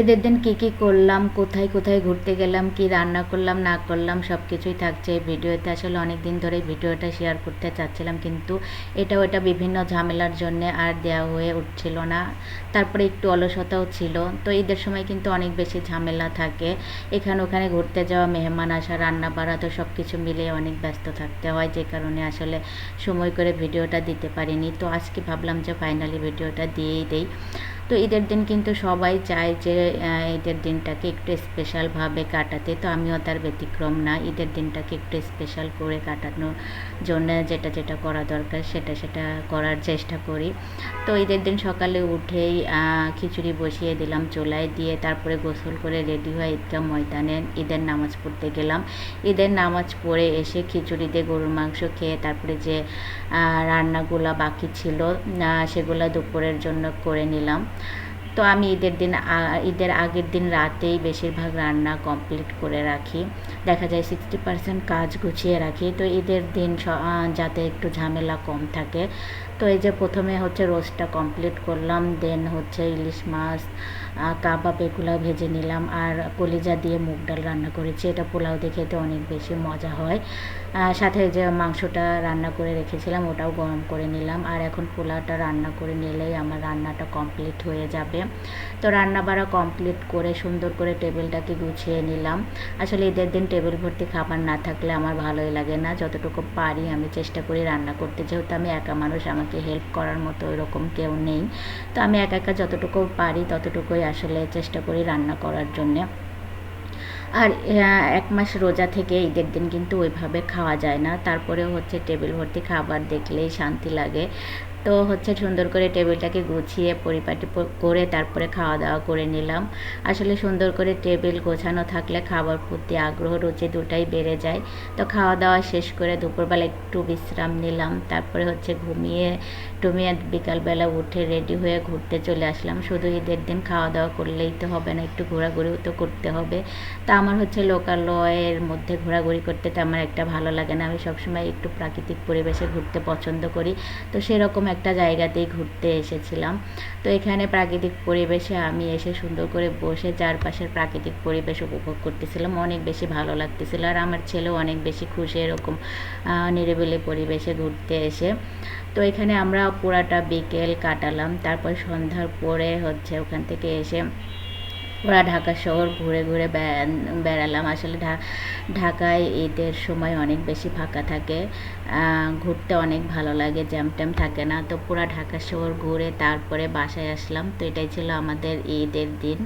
ঈদের দিন কী করলাম, কোথায় কোথায় ঘুরতে গেলাম, কি রান্না করলাম না করলাম সব কিছুই থাকছে এই ভিডিওতে। আসলে অনেক দিন ধরে ভিডিওটা শেয়ার করতে চাচ্ছিলাম, কিন্তু এটা ওটা বিভিন্ন ঝামেলার জন্যে আর দেওয়া হয়ে উঠছিল না। তারপরে একটু অলসতাও ছিল। তো ঈদের সময় কিন্তু অনেক বেশি ঝামেলা থাকে, এখানে ওখানে ঘুরতে যাওয়া, মেহমান আসা, রান্না বাড়া, তো সব কিছু মিলিয়ে অনেক ব্যস্ত থাকতে হয়, যে কারণে আসলে সময় করে ভিডিওটা দিতে পারিনি। তো আজকে ভাবলাম যে ফাইনালি ভিডিওটা দিয়েই দেই। তো ঈদের দিন কিন্তু সবাই চায় যে ঈদের দিনটাকে একটু স্পেশালভাবে কাটাতে, তো আমিও তার ব্যতিক্রম না। ঈদের দিনটাকে একটু স্পেশাল করে কাটানোর জন্য যেটা যেটা করা দরকার সেটা করার চেষ্টা করি। তো ঈদের দিন সকালে উঠেই খিচুড়ি বসিয়ে দিলাম চুলায়, দিয়ে তারপরে গোসল করে রেডি হয়ে ঈদগাহ ময়দানে ঈদের নামাজ পড়তে গেলাম। ঈদের নামাজ পড়ে এসে খিচুড়ি দিয়ে গরুর মাংস খেয়ে তারপরে যে রান্নাগুলো বাকি ছিল সেগুলো দুপুরের জন্য করে নিলাম। তো আমি ঈদের আগের দিন রাতেই বেশিরভাগ রান্না কমপ্লিট করে রাখি। দেখা যায় 60% কাজ গুছিয়ে রাখি, তো ঈদের দিন যাতে একটু ঝামেলা কম থাকে। তো এই যে প্রথমে হচ্ছে রোস্টটা কমপ্লিট করলাম, দেন হচ্ছে ইলিশ মাছ, কাবাব এগুলো ভেজে নিলাম, আর কলিজা দিয়ে মুগ ডাল রান্না করেছি। এটা পোলাও দিয়ে খেতে অনেক বেশি মজা হয়। সাথে যে মাংসটা রান্না করে রেখেছিলাম ওটাও গরম করে নিলাম, আর এখন পোলাওটা রান্না করে নিলেই আমার রান্নাটা কমপ্লিট হয়ে যাবে। তো রান্না বাড়া কমপ্লিট করে সুন্দর করে টেবিলটাকে গুছিয়ে নিলাম। আসলে ঈদের দিন টেবিল ভর্তি খাবার না থাকলে আমার ভালোই লাগে না। যতটুকু পারি আমি চেষ্টা করি রান্না করতে, যেহেতু আমি একা মানুষ, আমাকে হেল্প করার মতো ওইরকম কেউ নেই। তো আমি একা একা যতটুকু পারি ততটুকুই আসলে চেষ্টা করি রান্না করার জন্যে। আর 1 মাস রোজা থেকে ঈদের দিন কিন্তু ওইভাবে খাওয়া যায় না, তারপরেও হচ্ছে টেবিল ভর্তি খাবার দেখলেই শান্তি লাগে। তো হচ্ছে সুন্দর করে টেবিলটাকে গুছিয়ে পরিপাটি করে তারপরে খাওয়া দাওয়া করে নিলাম। আসলে সুন্দর করে টেবিল গোছানো থাকলে খাবার প্রতি আগ্রহ, রুচি দুটাই বেড়ে যায়। তো খাওয়া দাওয়া শেষ করে দুপুরবেলা একটু বিশ্রাম নিলাম, তারপরে হচ্ছে ঘুমিয়ে টুমিয়ে বিকালবেলা উঠে রেডি হয়ে ঘুরতে চলে আসলাম। শুধু ঈদের দিন খাওয়া দাওয়া করলেই তো হবে না, একটু ঘোরাঘুরিও তো করতে হবে। তা আমার হচ্ছে লোকালয়ের মধ্যে ঘোরাঘুরি করতে তেমন একটা ভালো লাগে না, আমি সবসময় একটু প্রাকৃতিক পরিবেশে ঘুরতে পছন্দ করি। তো সেরকম একটা জায়গাতেই ঘুরতে এসেছিলাম। তো এখানে প্রাকৃতিক পরিবেশে আমি এসে সুন্দর করে বসে চারপাশের প্রাকৃতিক পরিবেশ উপভোগ করতেছিলাম, অনেক বেশি ভালো লাগতেছিল। আর আমার ছেলেও অনেক বেশি খুশি এরকম নিরিবিলি পরিবেশে ঘুরতে এসে। তো এখানে আমরা পুরাটা বিকেল কাটালাম, তারপর সন্ধ্যার পরে হচ্ছে ওখান থেকে এসে পুরা ঢাকা শহর ঘুরে ঘুরে বেড়ালাম। আসলে ঢাকায় ঈদের সময় অনেক বেশি ফাঁকা থাকে, ঘুরতে অনেক ভালো লাগে, জ্যাম ট্যাম থাকে না। তো পুরা ঢাকা শহর ঘুরে তারপরে বাসায় আসলাম। তো এটাই ছিল আমাদের ঈদের দিন।